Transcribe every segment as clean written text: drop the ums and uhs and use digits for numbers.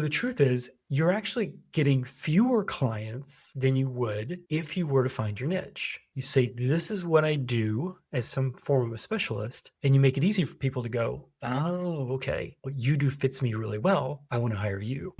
The truth is, you're actually getting fewer clients than you would if you were to find your niche. You say, this is what I do as some form of a specialist, and you make it easy for people to go, oh, okay, what you do fits me really well. I want to hire you.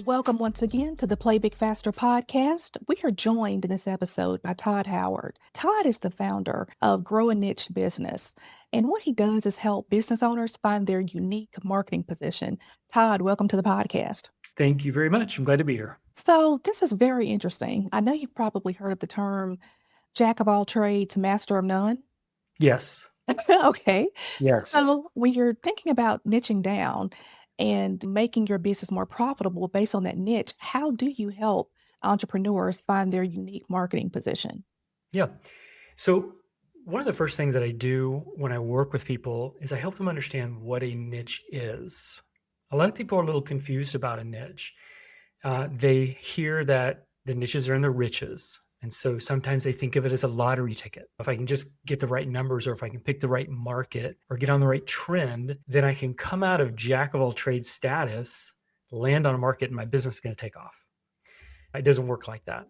Welcome once again to the Play Big Faster podcast. We are joined in this episode by Todd Howard. Todd is the founder of Grow a Niche Business, and what he does is help business owners find their unique marketing position. Todd, welcome to the podcast. Thank you very much. I'm glad to be here. So, this is very interesting. I know you've probably heard of the term jack of all trades, master of none. Yes. Okay. Yes. So, when you're thinking about niching down and making your business more profitable based on that niche, how do you help entrepreneurs find their unique marketing position? Yeah. So, one of the first things that I do when I work with people is I help them understand what a niche is. A lot of people are a little confused about a niche. They hear that the niches are in the riches. And so sometimes they think of it as a lottery ticket. If I can just get the right numbers, or if I can pick the right market or get on the right trend, then I can come out of jack of all trades status, land on a market, and my business is going to take off. It doesn't work like that.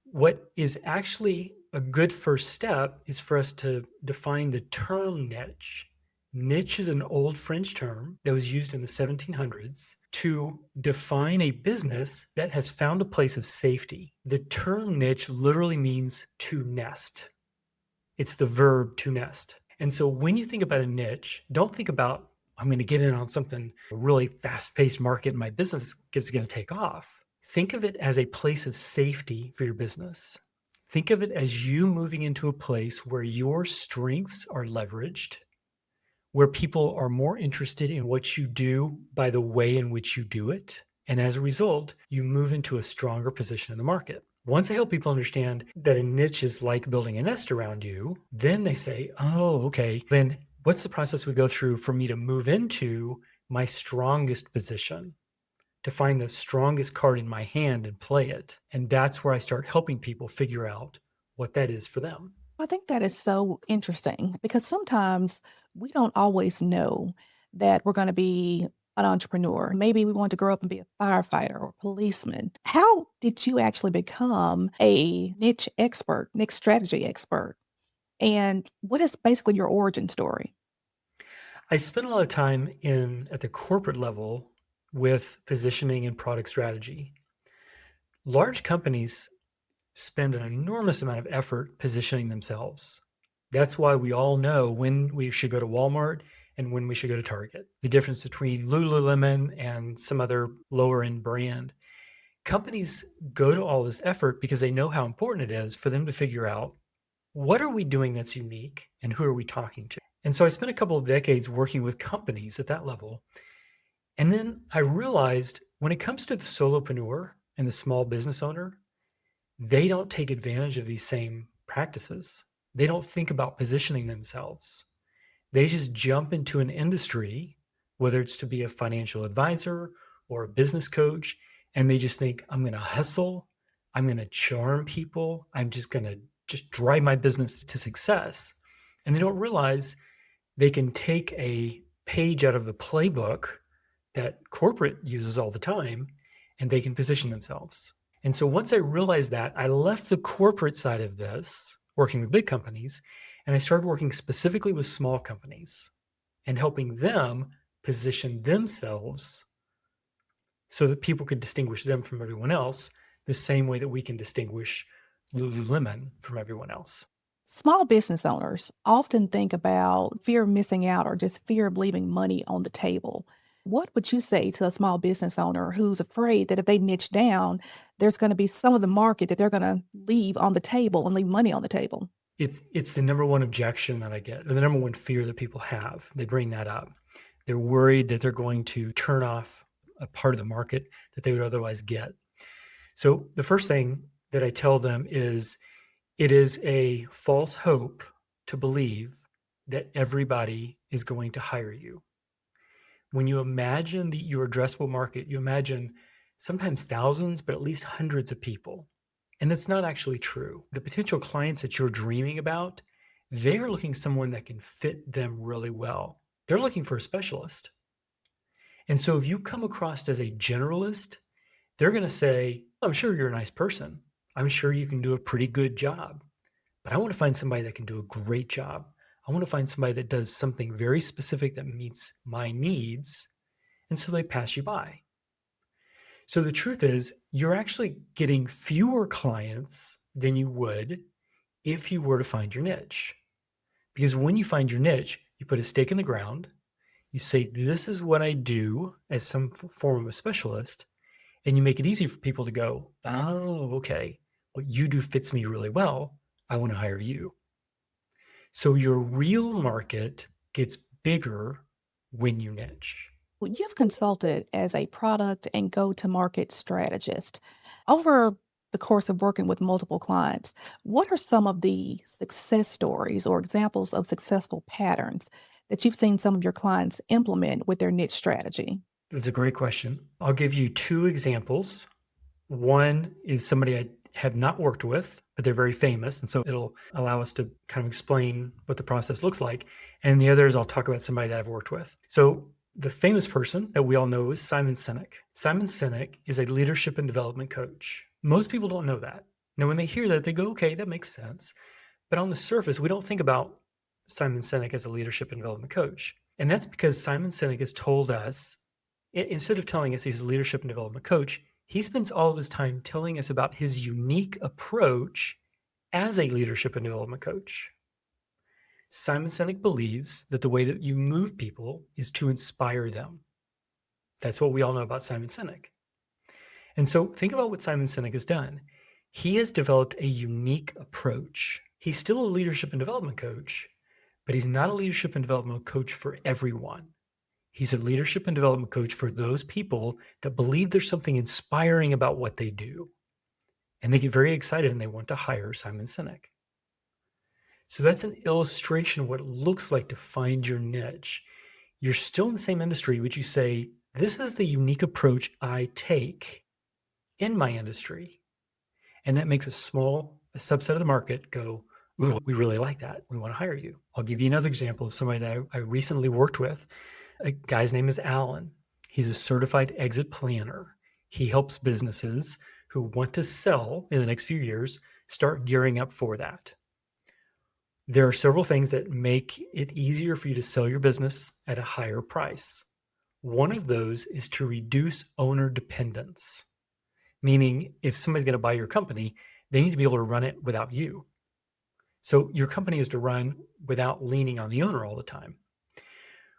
What is actually a good first step is for us to define the term niche. Niche is an old French term that was used in the 1700s to define a business that has found a place of safety. The term niche literally means to nest. It's the verb to nest. And so when you think about a niche, don't think about, I'm going to get in on something, a really fast paced market, and my business is going to take off. Think of it as a place of safety for your business. Think of it as you moving into a place where your strengths are leveraged, where people are more interested in what you do by the way in which you do it. And as a result, you move into a stronger position in the market. Once I help people understand that a niche is like building a nest around you, then they say, oh, okay, then what's the process we go through for me to move into my strongest position, to find the strongest card in my hand and play it? And that's where I start helping people figure out what that is for them. I think that is so interesting because sometimes we don't always know that we're going to be an entrepreneur. Maybe we want to grow up and be a firefighter or policeman. How did you actually become a niche expert, niche strategy expert? And what is basically your origin story? I spent a lot of time at the corporate level with positioning and product strategy. Large companies spend an enormous amount of effort positioning themselves. That's why we all know when we should go to Walmart and when we should go to Target. The difference between Lululemon and some other lower end brand. Companies go to all this effort because they know how important it is for them to figure out, what are we doing that's unique and who are we talking to? And so I spent a couple of decades working with companies at that level. And then I realized when it comes to the solopreneur and the small business owner, they don't take advantage of these same practices. They don't think about positioning themselves. They just jump into an industry, whether it's to be a financial advisor or a business coach, and they just think, I'm going to hustle. I'm going to charm people. I'm just going to just drive my business to success. And they don't realize they can take a page out of the playbook that corporate uses all the time, and they can position themselves. And so once I realized that, I left the corporate side of this, working with big companies, and I started working specifically with small companies and helping them position themselves so that people could distinguish them from everyone else the same way that we can distinguish Lululemon from everyone else. Small business owners often think about fear of missing out or just fear of leaving money on the table. What would you say to a small business owner who's afraid that if they niche down, there's going to be some of the market that they're going to leave on the table and leave money on the table? It's the number one objection that I get, or the number one fear that people have. They bring that up. They're worried that they're going to turn off a part of the market that they would otherwise get. So the first thing that I tell them is, it is a false hope to believe that everybody is going to hire you. When you imagine your addressable market, you imagine sometimes thousands, but at least hundreds of people. And that's not actually true. The potential clients that you're dreaming about, they're looking someone that can fit them really well. They're looking for a specialist. And so if you come across as a generalist, they're going to say, I'm sure you're a nice person. I'm sure you can do a pretty good job, but I want to find somebody that can do a great job. I want to find somebody that does something very specific that meets my needs. And so they pass you by. So the truth is, you're actually getting fewer clients than you would if you were to find your niche. Because when you find your niche, you put a stake in the ground, you say, this is what I do as some form of a specialist, and you make it easy for people to go, oh, okay, what you do fits me really well. I want to hire you. So your real market gets bigger when you niche. Well, you've consulted as a product and go to market strategist. Over the course of working with multiple clients, what are some of the success stories or examples of successful patterns that you've seen some of your clients implement with their niche strategy? That's a great question. I'll give you two examples. One is somebody I have not worked with, but they're very famous. And so it'll allow us to kind of explain what the process looks like. And the other is I'll talk about somebody that I've worked with. So the famous person that we all know is Simon Sinek. Simon Sinek is a leadership and development coach. Most people don't know that. Now, when they hear that, they go, okay, that makes sense. But on the surface, we don't think about Simon Sinek as a leadership and development coach. And that's because Simon Sinek has told us, instead of telling us he's a leadership and development coach, he spends all of his time telling us about his unique approach as a leadership and development coach. Simon Sinek believes that the way that you move people is to inspire them. That's what we all know about Simon Sinek. And so think about what Simon Sinek has done. He has developed a unique approach. He's still a leadership and development coach, but he's not a leadership and development coach for everyone. He's a leadership and development coach for those people that believe there's something inspiring about what they do. And they get very excited and they want to hire Simon Sinek. So that's an illustration of what it looks like to find your niche. You're still in the same industry, but you say, this is the unique approach I take in my industry. And that makes a subset of the market go, ooh, we really like that. We want to hire you. I'll give you another example of somebody that I recently worked with. A guy's name is Alan. He's a certified exit planner. He helps businesses who want to sell in the next few years start gearing up for that. There are several things that make it easier for you to sell your business at a higher price. One of those is to reduce owner dependence, meaning if somebody's going to buy your company, they need to be able to run it without you. So your company is to run without leaning on the owner all the time.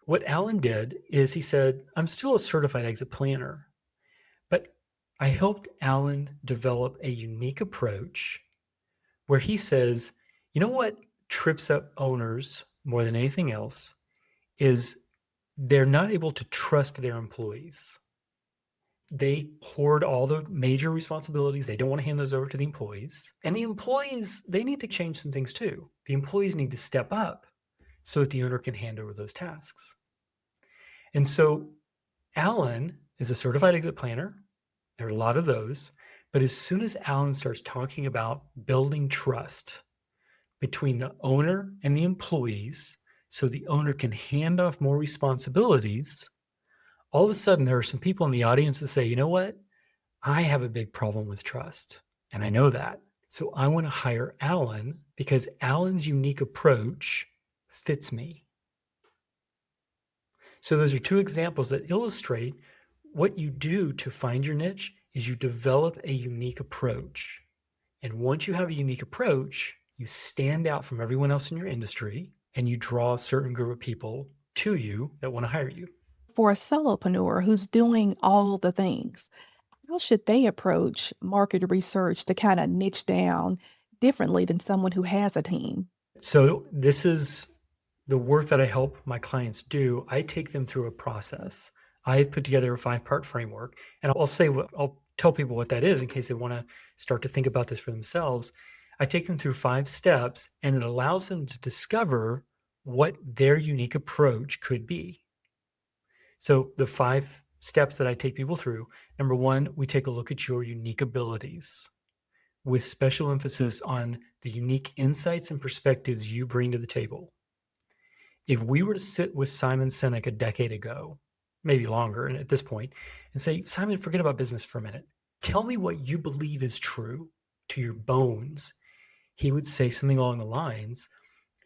What Alan did is he said, I'm still a certified exit planner, but I helped Alan develop a unique approach where he says, you know what trips up owners more than anything else is they're not able to trust their employees. They hoard all the major responsibilities. They don't want to hand those over to the employees. And the employees, they need to change some things too. The employees need to step up so that the owner can hand over those tasks. And so Alan is a certified exit planner. There are a lot of those. But as soon as Alan starts talking about building trust between the owner and the employees so the owner can hand off more responsibilities, all of a sudden there are some people in the audience that say, you know what? I have a big problem with trust. And I know that. So I want to hire Alan because Alan's unique approach fits me. So those are two examples that illustrate what you do to find your niche is you develop a unique approach. And once you have a unique approach, you stand out from everyone else in your industry and you draw a certain group of people to you that want to hire you. For a solopreneur who's doing all the things, how should they approach market research to kind of niche down differently than someone who has a team? So this is the work that I help my clients do. I take them through a process. I've put together a 5-part framework, and I'll tell people what that is in case they want to start to think about this for themselves. I take them through 5 steps, and it allows them to discover what their unique approach could be. So the 5 steps that I take people through, number 1, we take a look at your unique abilities with special emphasis on the unique insights and perspectives you bring to the table. If we were to sit with Simon Sinek a decade ago, maybe longer and at this point, and say, Simon, forget about business for a minute. Tell me what you believe is true to your bones. He would say something along the lines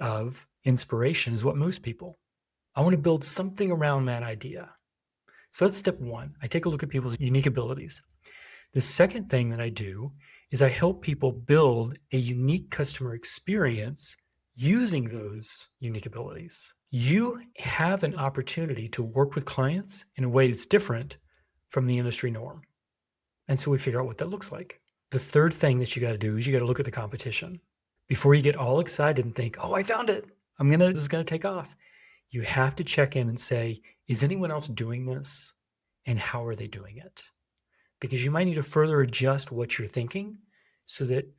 of inspiration is what moves people. I want to build something around that idea. So that's step one. I take a look at people's unique abilities. The second thing that I do is I help people build a unique customer experience using those unique abilities. You have an opportunity to work with clients in a way that's different from the industry norm. And so we figure out what that looks like. The third thing that you got to do is you got to look at the competition. Before you get all excited and think, "Oh, I found it. This is going to take off." You have to check in and say, "Is anyone else doing this? And how are they doing it?" Because you might need to further adjust what you're thinking so that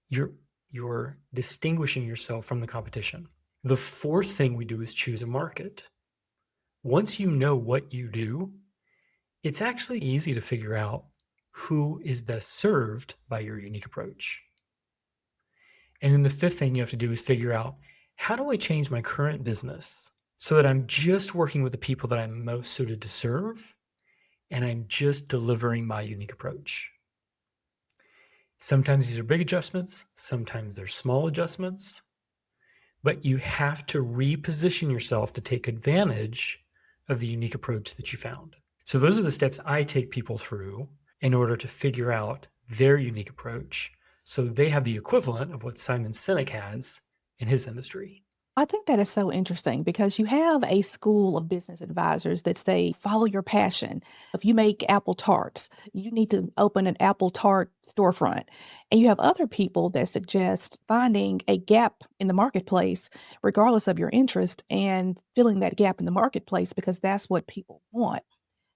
you're you're distinguishing yourself from the competition. The fourth thing we do is choose a market. Once you know what you do, it's actually easy to figure out who is best served by your unique approach. And then the fifth thing you have to do is figure out, how do I change my current business so that I'm just working with the people that I'm most suited to serve and I'm just delivering my unique approach? Sometimes these are big adjustments, sometimes they're small adjustments, but you have to reposition yourself to take advantage of the unique approach that you found. So, those are the steps I take people through in order to figure out their unique approach so they have the equivalent of what Simon Sinek has in his industry. I think that is so interesting because you have a school of business advisors that say, follow your passion. If you make apple tarts, you need to open an apple tart storefront. And you have other people that suggest finding a gap in the marketplace, regardless of your interest, and filling that gap in the marketplace because that's what people want.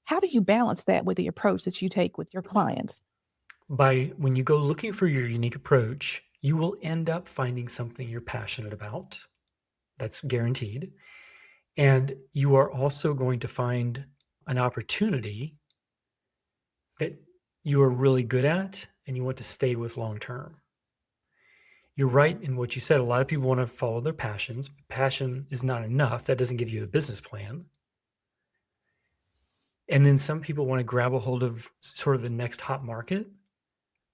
How do you balance that with the approach that you take with your clients? By when you go looking for your unique approach, you will end up finding something you're passionate about. That's guaranteed. And you are also going to find an opportunity that you are really good at and you want to stay with long term. You're right in what you said. A lot of people want to follow their passions. Passion is not enough. That doesn't give you a business plan. And then some people want to grab a hold of sort of the next hot market,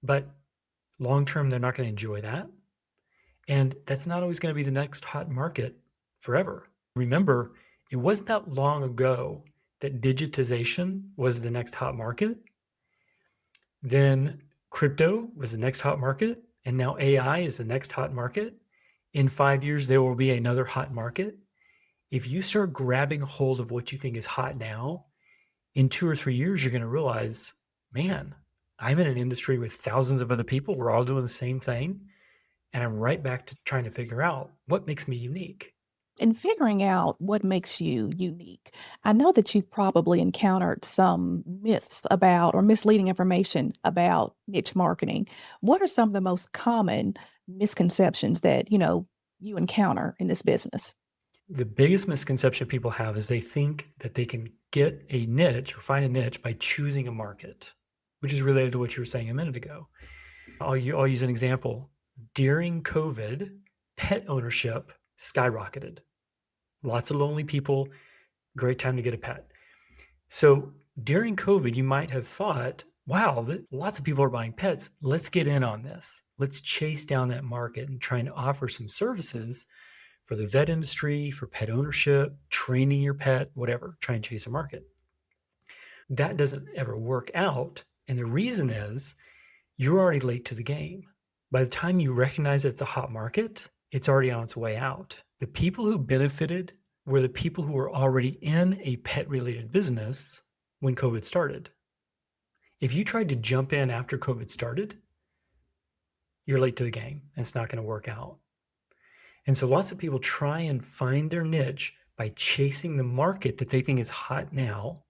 but long term, they're not going to enjoy that. And that's not always going to be the next hot market forever. Remember, it wasn't that long ago that digitization was the next hot market. Then crypto was the next hot market. And now AI is the next hot market. In 5 years, there will be another hot market. If you start grabbing hold of what you think is hot now, in 2 or 3 years, you're going to realize, man, I'm in an industry with thousands of other people. We're all doing the same thing. And I'm right back to trying to figure out what makes me unique. In figuring out what makes you unique, I know that you've probably encountered some myths about or misleading information about niche marketing. What are some of the most common misconceptions that, you encounter in this business? The biggest misconception people have is they think that they can get a niche or find a niche by choosing a market, which is related to what you were saying a minute ago. I'll use an example. During COVID, pet ownership skyrocketed. Lots of lonely people, great time to get a pet. So during COVID, you might have thought, wow, lots of people are buying pets. Let's get in on this. Let's chase down that market and try and offer some services for the vet industry, for pet ownership, training your pet, whatever, try and chase a market. That doesn't ever work out. And the reason is you're already late to the game. By the time you recognize it's a hot market, it's already on its way out. The people who benefited were the people who were already in a pet related business when COVID started. If you tried to jump in after COVID started, you're late to the game and it's not going to work out. And so lots of people try and find their niche by chasing the market that they think is hot now,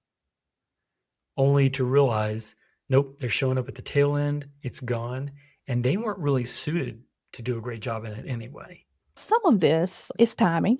only to realize, nope, they're showing up at the tail end, it's gone, and they weren't really suited to do a great job in it anyway. Some of this is timing,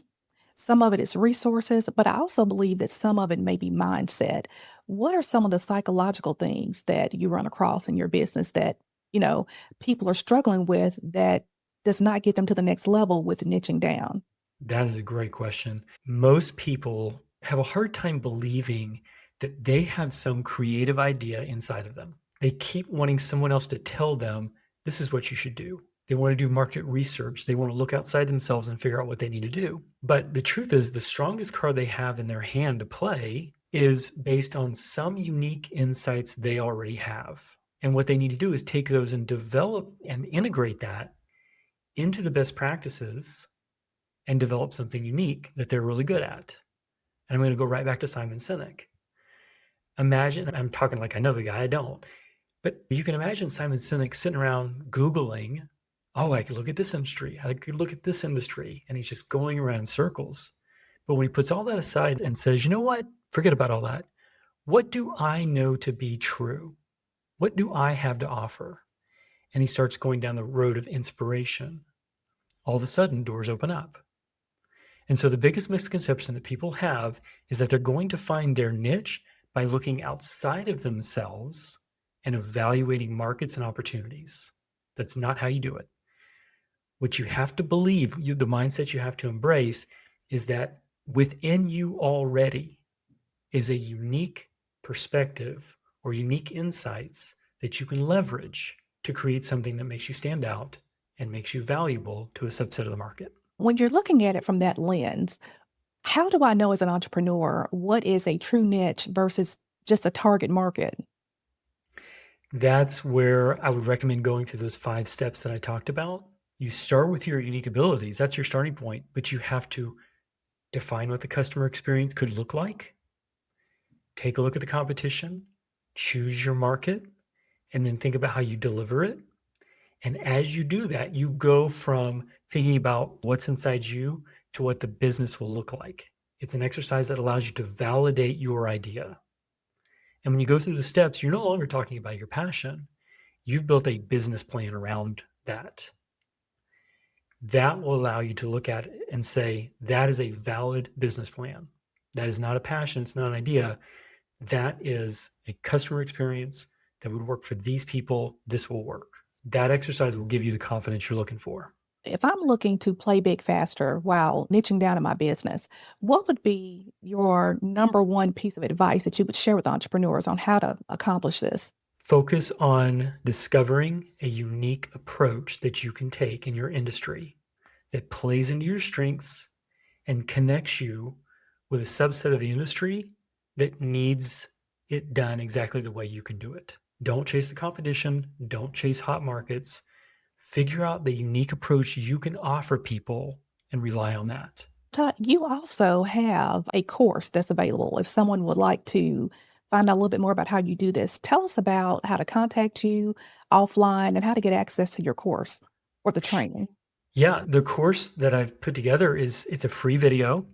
some of it is resources, but I also believe that some of it may be mindset. What are some of the psychological things that you run across in your business that, you know, people are struggling with that does not get them to the next level with niching down? That is a great question. Most people have a hard time believing that they have some creative idea inside of them. They keep wanting someone else to tell them, this is what you should do. They want to do market research. They want to look outside themselves and figure out what they need to do. But the truth is, the strongest card they have in their hand to play is based on some unique insights they already have. And what they need to do is take those and develop and integrate that into the best practices and develop something unique that they're really good at. And I'm going to go right back to Simon Sinek. Imagine, I'm talking like I know the guy, I don't. But you can imagine Simon Sinek sitting around Googling, oh, I could look at this industry. I could look at this industry. And he's just going around in circles. But when he puts all that aside and says, you know what? Forget about all that. What do I know to be true? What do I have to offer? And he starts going down the road of inspiration. All of a sudden, doors open up. And so the biggest misconception that people have is that they're going to find their niche by looking outside of themselves and evaluating markets and opportunities. That's not how you do it. What you have to believe, the mindset you have to embrace, is that within you already is a unique perspective or unique insights that you can leverage to create something that makes you stand out and makes you valuable to a subset of the market. When you're looking at it from that lens, how do I know as an entrepreneur what is a true niche versus just a target market? That's where I would recommend going through those 5 steps that I talked about. You start with your unique abilities. That's your starting point, but you have to define what the customer experience could look like. Take a look at the competition, choose your market, and then think about how you deliver it. And as you do that, you go from thinking about what's inside you to what the business will look like. It's an exercise that allows you to validate your idea. And when you go through the steps, you're no longer talking about your passion. You've built a business plan around that. That will allow you to look at it and say, that is a valid business plan. That is not a passion. It's not an idea. That is a customer experience that would work for these people. This will work. That exercise will give you the confidence you're looking for. If I'm looking to play big faster while niching down in my business, what would be your number one piece of advice that you would share with entrepreneurs on how to accomplish this? Focus on discovering a unique approach that you can take in your industry that plays into your strengths and connects you with a subset of the industry that needs it done exactly the way you can do it. Don't chase the competition. Don't chase hot markets. Figure out the unique approach you can offer people and rely on that. Todd, you also have a course that's available if someone would like to find out a little bit more about how you do this. Tell us about how to contact you offline and how to get access to your course or the training. Yeah, the course that I've put together it's a free video,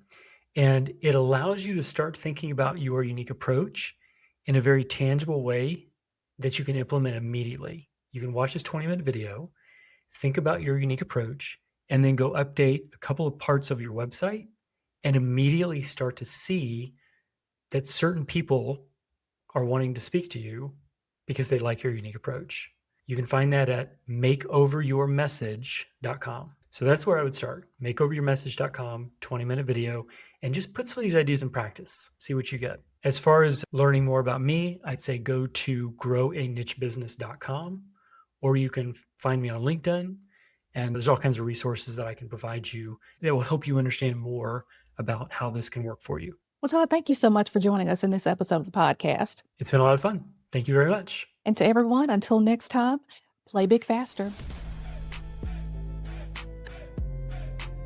and it allows you to start thinking about your unique approach in a very tangible way that you can implement immediately. You can watch this 20-minute video, think about your unique approach, and then go update a couple of parts of your website and immediately start to see that certain people are wanting to speak to you because they like your unique approach. You can find that at makeoveryourmessage.com. So that's where I would start. Makeoveryourmessage.com, 20-minute video, and just put some of these ideas in practice. See what you get. As far as learning more about me, I'd say go to growanichebusiness.com, or you can find me on LinkedIn. And there's all kinds of resources that I can provide you that will help you understand more about how this can work for you. Well, Todd, thank you so much for joining us in this episode of the podcast. It's been a lot of fun. Thank you very much. And to everyone, until next time, play big faster.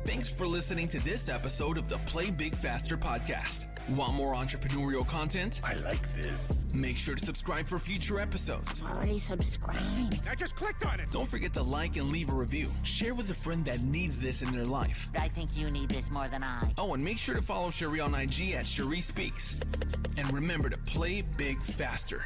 Thanks for listening to this episode of the Play Big Faster podcast. Want more entrepreneurial content? I like this. Make sure to subscribe for future episodes. Already subscribed. I just clicked on it. Don't forget to like and leave a review. Share with a friend that needs this in their life. I think you need this more than I. Oh, and make sure to follow Scherrie on IG at Scherrie Speaks. And remember to play big faster.